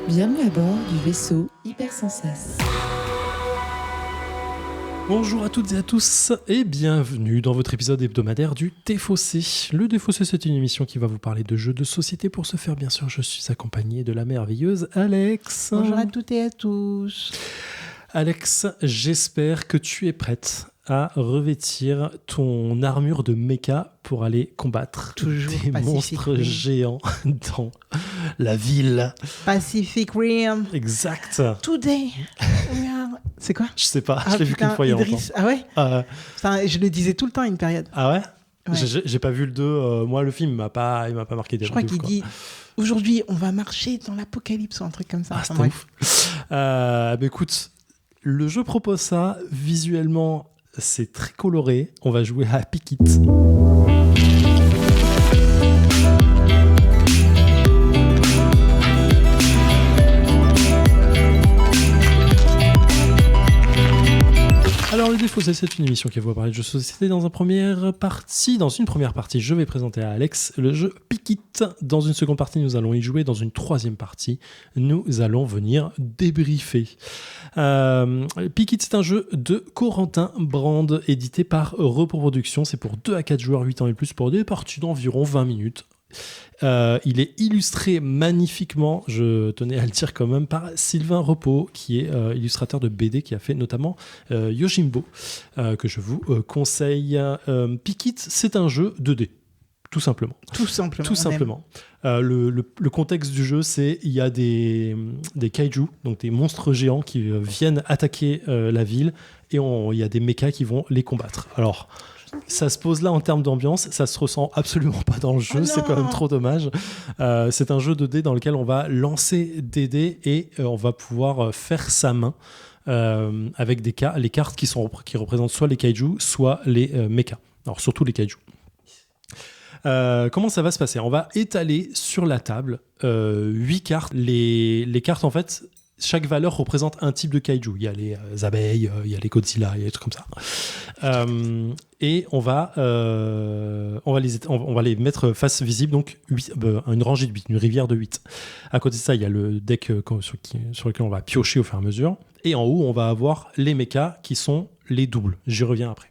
Bienvenue à bord du vaisseau Hypersensas. Bonjour à toutes et à tous et bienvenue dans votre épisode hebdomadaire du Défaussé. Le Défaussé, c'est une émission qui va vous parler de jeux de société. Pour ce faire, bien sûr, je suis accompagné de la merveilleuse Alex. Bonjour à toutes et à tous. Alex, j'espère que tu es prête à revêtir ton armure de mecha pour aller combattre des monstres géants dans la ville. Pacific Rim. Exact. Today. C'est quoi? Je sais pas, je l'ai vu qu'une fois il y a longtemps. Ah ouais? Putain, je le disais tout le temps à une période. Ah ouais? Ouais. J'ai pas vu le 2. Moi, le film, il m'a pas marqué. Je crois qu'il dit aujourd'hui, on va marcher dans l'apocalypse ou un truc comme ça. Ah, c'est ouf. Bah, écoute, le jeu propose ça. Visuellement, c'est très coloré. On va jouer à Pick It. Alors, le Défaussé, c'est une émission qui va vous parler de jeux de société. Dans une première partie, je vais présenter à Alex le jeu Pick It. Dans une seconde partie, nous allons y jouer. Dans une troisième partie, nous allons venir débriefer. Pick It, c'est un jeu de Corentin Brand, édité par Repos Productions. C'est pour 2 à 4 joueurs, 8 ans et plus, pour des parties d'environ 20 minutes. Il est illustré magnifiquement, je tenais à le dire quand même, par Sylvain Repos, qui est illustrateur de BD, qui a fait notamment Yojimbo, que je vous conseille. Pick It, c'est un jeu 2D, tout simplement. Tout simplement. Le contexte du jeu, c'est il y a des kaiju, donc des monstres géants qui viennent attaquer la ville, et il y a des mechas qui vont les combattre. Alors, ça se pose là en termes d'ambiance, ça se ressent absolument pas dans le jeu, c'est quand même trop dommage. C'est un jeu de dés dans lequel on va lancer des dés et on va pouvoir faire sa main avec les cartes qui représentent soit les kaiju, soit les mechas. Alors surtout les kaiju. Comment ça va se passer ? On va étaler sur la table 8 cartes. Les cartes, en fait, chaque valeur représente un type de kaiju. Il y a les abeilles, il y a les Godzilla, il y a des trucs comme ça. Et on va les mettre face visible, donc une rangée de 8, une rivière de 8. À côté de ça, il y a le deck sur lequel on va piocher au fur et à mesure. Et en haut, on va avoir les mechas qui sont les doubles. J'y reviens après.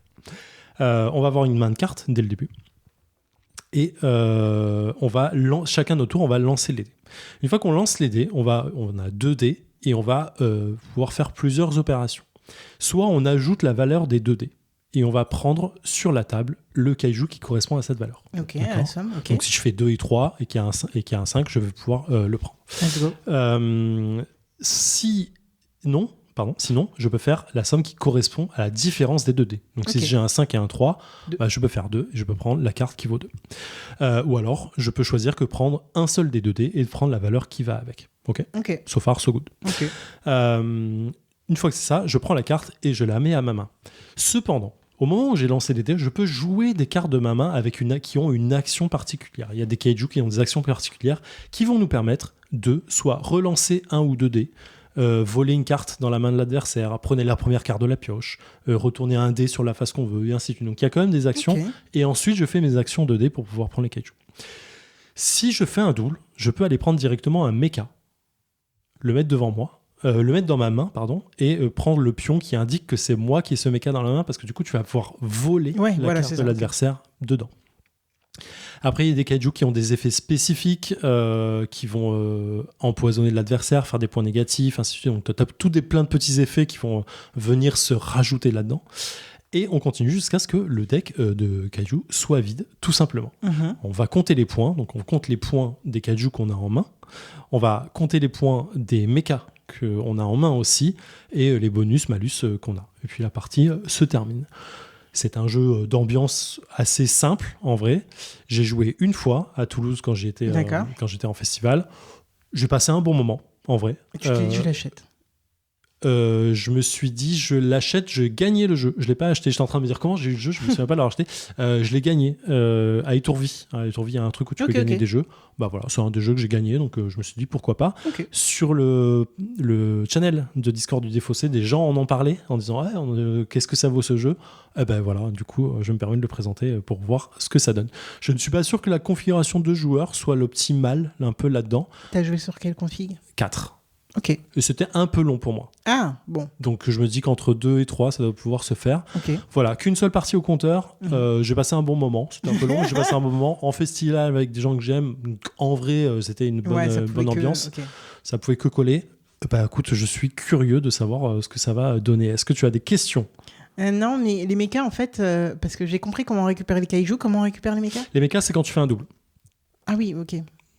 On va avoir une main de cartes dès le début. Et chacun notre tour, on va lancer les dés. Une fois qu'on lance les dés, on a 2 dés et on va pouvoir faire plusieurs opérations. Soit on ajoute la valeur des 2 dés et on va prendre sur la table le kaiju qui correspond à cette valeur. Ok, awesome, ok. Donc si je fais 2 et 3 et qu'il y a un 5, je vais pouvoir le prendre. Let's go. Sinon, je peux faire la somme qui correspond à la différence des 2 dés. Donc si j'ai un 5 et un 3, je peux faire 2 et je peux prendre la carte qui vaut 2. Ou alors, je peux choisir que prendre un seul des 2 dés et prendre la valeur qui va avec. Ok. So far, so good. Okay. Une fois que c'est ça, je prends la carte et je la mets à ma main. Cependant, au moment où j'ai lancé les dés, je peux jouer des cartes de ma main qui ont une action particulière. Il y a des kaiju qui ont des actions particulières qui vont nous permettre de soit relancer 1 ou 2 dés, voler une carte dans la main de l'adversaire, prenez la première carte de la pioche, retourner un dé sur la face qu'on veut, et ainsi de suite. Donc il y a quand même des actions, et ensuite je fais mes actions de dés pour pouvoir prendre les kaiju. Si je fais un double, je peux aller prendre directement un mecha, le mettre devant moi, le mettre dans ma main, et prendre le pion qui indique que c'est moi qui ai ce mecha dans la main, parce que du coup tu vas pouvoir voler carte de l'adversaire dedans. Après, il y a des kaiju qui ont des effets spécifiques qui vont empoisonner l'adversaire, faire des points négatifs, ainsi de suite. Donc, tu as plein de petits effets qui vont venir se rajouter là-dedans. Et on continue jusqu'à ce que le deck de kaiju soit vide, tout simplement. On va compter les points. Donc, on compte les points des kaiju qu'on a en main. On va compter les points des mechas qu'on a en main aussi. Et les bonus, malus qu'on a. Et puis, la partie se termine. C'est un jeu d'ambiance assez simple, en vrai. J'ai joué une fois à Toulouse quand j'étais en festival. J'ai passé un bon moment, en vrai. Et tu t'es dit, je l'achète. Je me suis dit, je l'achète, je gagnais le jeu. Je ne l'ai pas acheté. J'étais en train de me dire comment j'ai eu le jeu, je ne me souviens pas l'avoir acheté. Je l'ai gagné à Étourvie. À Étourvie, il y a un truc où tu peux gagner des jeux. Bah voilà, c'est un des jeux que j'ai gagné, donc je me suis dit pourquoi pas. Sur le channel de Discord du Défaussé, des gens en ont parlé en disant qu'est-ce que ça vaut ce jeu. Et ben voilà, du coup, je me permets de le présenter pour voir ce que ça donne. Je ne suis pas sûr que la configuration de joueurs soit l'optimale un peu là-dedans. T'as joué sur quelle config ? 4. Ok. Et c'était un peu long pour moi. Ah, bon. Donc je me dis qu'entre 2 et 3, ça doit pouvoir se faire. Ok. Voilà, qu'une seule partie au compteur. J'ai passé un bon moment. C'était un peu long, mais j'ai passé un bon moment en festival avec des gens que j'aime. Donc, en vrai, c'était une bonne ambiance. Ok. Ça pouvait que coller. Bah écoute, je suis curieux de savoir ce que ça va donner. Est-ce que tu as des questions? Non, mais les mechas, en fait, parce que j'ai compris comment récupérer les kaijus. Comment on récupère les mechas? Les mechas, c'est quand tu fais un double. Ah oui, ok.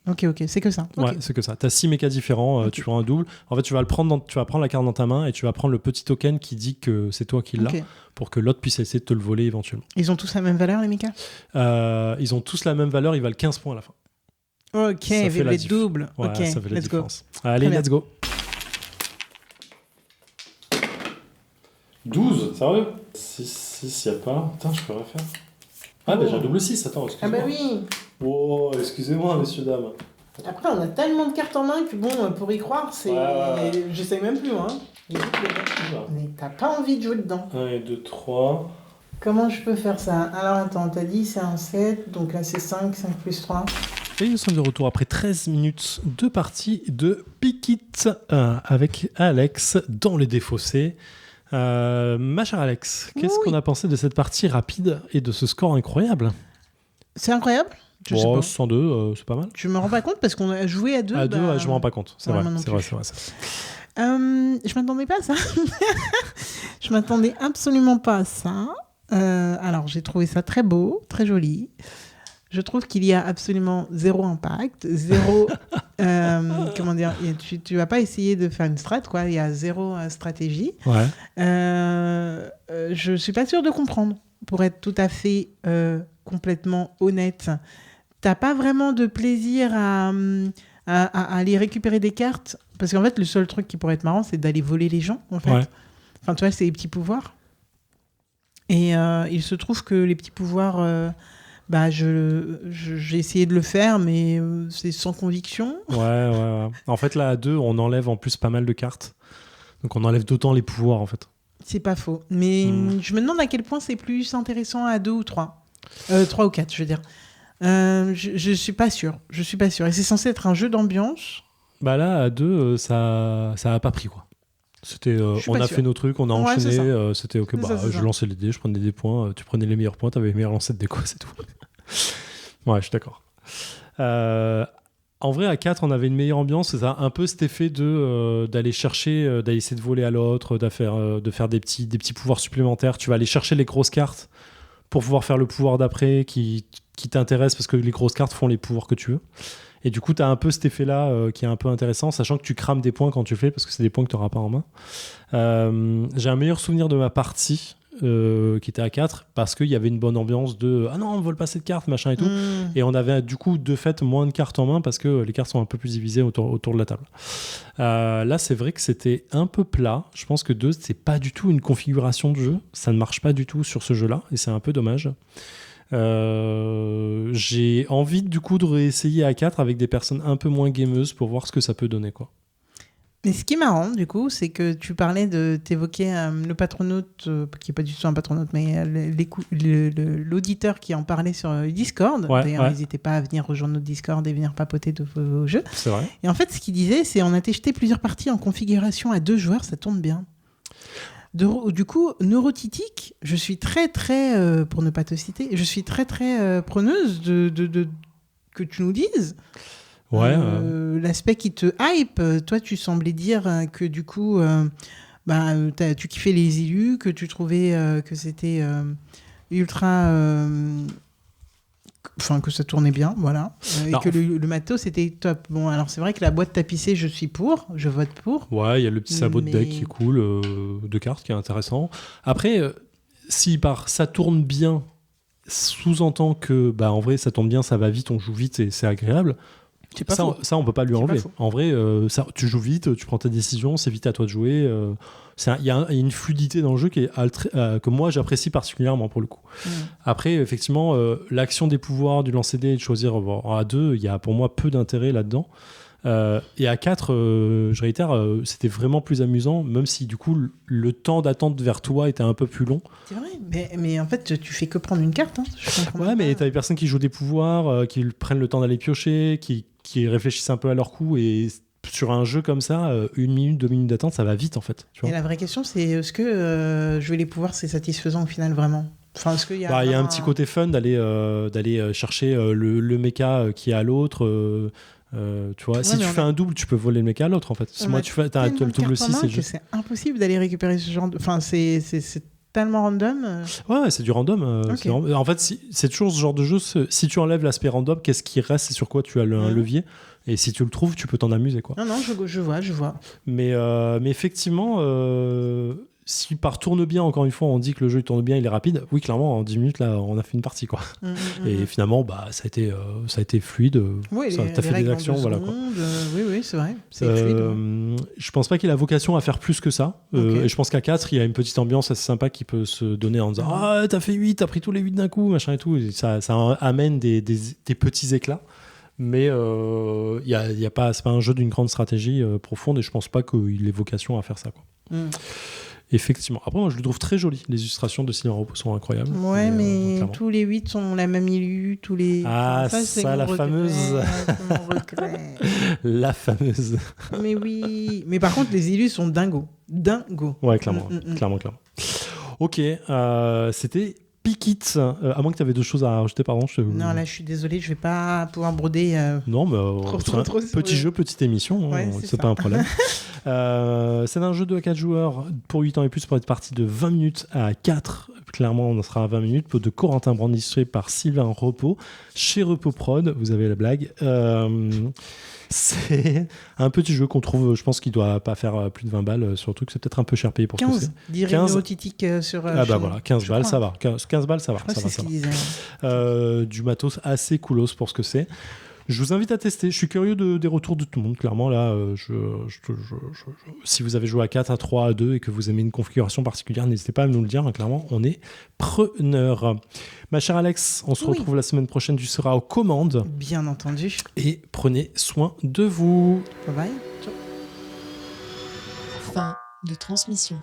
Ok, c'est que ça. Ok. Ouais, c'est que ça. Tu as 6 mechas différents, tu prends un double. En fait, tu vas prendre la carte dans ta main et tu vas prendre le petit token qui dit que c'est toi qui l'as Ok. pour que l'autre puisse essayer de te le voler éventuellement. Ils ont tous la même valeur, les mechas? Ils ont tous la même valeur, ils valent 15 points à la fin. Ok, Ça fait vive la les diff. doubles. Ouais, Ok, ça fait la let's go. différence. Allez, Très let's go. 12, sérieux? 6, y a pas. Putain, je peux rien faire. Ah, déjà double 6, attends, Ah excuse-moi. bah oui. Oh, excusez-moi, messieurs, dames. Après, on a tellement de cartes en main que bon, pour y croire, c'est... Ouais. J'essaye même plus, hein. Mais t'as pas envie de jouer dedans. 1 et 2, 3. Comment je peux faire ça? Alors attends, t'as dit c'est un 7, donc là c'est 5 plus 3. Et nous sommes de retour après 13 minutes de partie de Pick It avec Alex dans les défaussés. Ma chère Alex, qu'est-ce qu'on a pensé de cette partie rapide et de ce score incroyable? C'est incroyable? Je sais pas. 102, c'est pas mal. Je me rends pas compte parce qu'on a joué à deux. À 2, je me rends pas compte. C'est ouais, vrai, moi non c'est plus. vrai. Je m'attendais pas à ça. Je m'attendais absolument pas à ça. Alors, j'ai trouvé ça très beau, très joli. Je trouve qu'il y a absolument zéro impact, zéro... comment dire? Tu vas pas essayer de faire une strat, quoi. Il y a zéro stratégie. Ouais. Je suis pas sûre de comprendre. Pour être tout à fait complètement honnête, t'as pas vraiment de plaisir à aller récupérer des cartes. Parce qu'en fait, le seul truc qui pourrait être marrant, c'est d'aller voler les gens, en fait. Ouais. Enfin, tu vois, c'est les petits pouvoirs. Et il se trouve que les petits pouvoirs, j'ai essayé de le faire, mais c'est sans conviction. Ouais. En fait, là, à 2, on enlève en plus pas mal de cartes. Donc, on enlève d'autant les pouvoirs, en fait. C'est pas faux. Mais je me demande à quel point c'est plus intéressant à 2 ou 3. 3 ou 4, je veux dire. Je suis pas sûre. Je suis pas sûre. Et c'est censé être un jeu d'ambiance. Bah là, à 2, ça a pas pris, quoi. C'était, on a fait nos trucs, on a enchaîné, c'était ok, je lançais les dés, je prenais des points, tu prenais les meilleurs points, t'avais les meilleurs lancers de déco, c'est tout. Ouais, je suis d'accord. En vrai, à 4, on avait une meilleure ambiance, ça a un peu cet effet d'aller chercher, d'aller essayer de voler à l'autre, de faire des petits pouvoirs supplémentaires. Tu vas aller chercher les grosses cartes pour pouvoir faire le pouvoir d'après qui t'intéresse, parce que les grosses cartes font les pouvoirs que tu veux. Et du coup, tu as un peu cet effet-là qui est un peu intéressant, sachant que tu crames des points quand tu le fais, parce que c'est des points que tu n'auras pas en main. J'ai un meilleur souvenir de ma partie qui était à 4, parce qu'il y avait une bonne ambiance de « Ah non, on ne vole pas cette carte, machin et tout ». Et on avait du coup, de fait, moins de cartes en main, parce que les cartes sont un peu plus divisées autour de la table. Là, c'est vrai que c'était un peu plat. Je pense que 2, c'est pas du tout une configuration de jeu. Ça ne marche pas du tout sur ce jeu-là, et c'est un peu dommage. J'ai envie du coup de réessayer à 4 avec des personnes un peu moins gameuses pour voir ce que ça peut donner, quoi. Mais ce qui est marrant du coup, c'est que tu parlais t'évoquer le patronaute, qui est pas du tout un patronaute, mais l'auditeur qui en parlait sur Discord. D'ailleurs, n'hésitez pas à venir rejoindre notre Discord et venir papoter de vos jeux. C'est vrai. Et en fait, ce qu'il disait, c'est on a testé plusieurs parties en configuration à 2 joueurs, ça tourne bien. Du coup, Neurotitique, je suis très, très, pour ne pas te citer, je suis très, très preneuse de que tu nous dises. Ouais. L'aspect qui te hype, toi, tu semblais dire que du coup, tu kiffais les illus, que tu trouvais que c'était ultra... Enfin, que ça tournait bien, voilà. Et que le matos, c'était top. Bon, alors c'est vrai que la boîte tapissée, je vote pour. Ouais, il y a le petit sabot de deck qui est cool, de cartes qui est intéressant. Après, si ça tourne bien, sous-entend que, en vrai, ça tourne bien, ça va vite, on joue vite et c'est agréable. Ça, on peut pas lui enlever. En vrai, tu joues vite, tu prends tes décisions, c'est vite à toi de jouer. Il y a une fluidité dans le jeu que moi j'apprécie particulièrement pour le coup. Après, effectivement, l'action des pouvoirs, du lancer dés et de choisir à 2, il y a pour moi peu d'intérêt là-dedans. Et à 4, je réitère, c'était vraiment plus amusant, même si du coup le temps d'attente vers toi était un peu plus long. C'est vrai, mais en fait tu fais que prendre une carte. Ouais, mais t'as des personnes qui jouent des pouvoirs, qui prennent le temps d'aller piocher, qui réfléchissent un peu à leur coup, et sur un jeu comme ça, 1 minute, 2 minutes d'attente, ça va vite en fait. Tu vois. Et la vraie question, c'est est-ce que jouer les pouvoirs, c'est satisfaisant au final vraiment? Enfin, est-ce qu'il y a Il y a un petit côté fun d'aller chercher le mecha qui est à l'autre. Tu vois, si tu fais un double, tu peux voler le mecha à l'autre en fait. Si moi tu fais t'as le double 6, c'est juste. C'est impossible d'aller récupérer ce genre de. Enfin, c'est tellement random. Ouais, c'est du random. Okay. En fait, c'est toujours ce genre de jeu. Si tu enlèves l'aspect random, qu'est-ce qui reste et sur quoi tu as un levier. Et si tu le trouves, tu peux t'en amuser, quoi. Non, je vois. Mais effectivement, si par tourne bien, encore une fois, on dit que le jeu il tourne bien, il est rapide. Oui, clairement, en 10 minutes, là, on a fait une partie, quoi. Et finalement, ça a été fluide. Oui, t'as fait des actions, voilà. Quoi. Oui, c'est vrai. C'est fluide. Je pense pas qu'il a vocation à faire plus que ça. Et je pense qu'à 4, il y a une petite ambiance assez sympa qui peut se donner en disant ah, t'as fait 8, t'as pris tous les 8 d'un coup, machin et tout. Et ça amène des petits éclats. Mais c'est pas un jeu d'une grande stratégie profonde et je pense pas qu'il ait vocation à faire ça, quoi. Effectivement. Après, moi, je le trouve très joli. Les illustrations de Silver Repos sont incroyables. Ouais, mais tous les 8 ont la même illu, tous les... Ah, ça la fameuse... mon regret. La fameuse... Mais oui. Mais par contre, les illus sont dingos. Ouais, clairement. Clairement. Ok, c'était... Pikit, à moins que tu avais d'autres choses à rajouter, pardon. Non, là, je suis désolée, je vais pas pouvoir broder. Non, mais trop petit jeu, petite émission, ouais, c'est pas un problème. C'est un jeu de 4 joueurs pour 8 ans et plus pour être parti de 20 minutes à 4. Clairement, on en sera à 20 minutes. De Corentin Brand, illustré par Sylvain Repos, chez Repos Prod. Vous avez la blague. C'est un petit jeu qu'on trouve, je pense qu'il doit pas faire plus de 20 balles sur le truc. C'est peut-être un peu cher payé pour 15, ce que c'est. 15 neurotitique sur... Ah bah voilà, 15 balles, ça va. 15 balles, ça va. C'est ce qu'il disait. Du matos assez coolos pour ce que c'est. Je vous invite à tester. Je suis curieux des retours de tout le monde. Clairement, là, si vous avez joué à 4, à 3, à 2 et que vous aimez une configuration particulière, n'hésitez pas à nous le dire. Hein, clairement, on est preneur. Ma chère Alex, on se retrouve la semaine prochaine. Tu seras aux commandes. Bien entendu. Et prenez soin de vous. Bye bye. Ciao. Fin de transmission.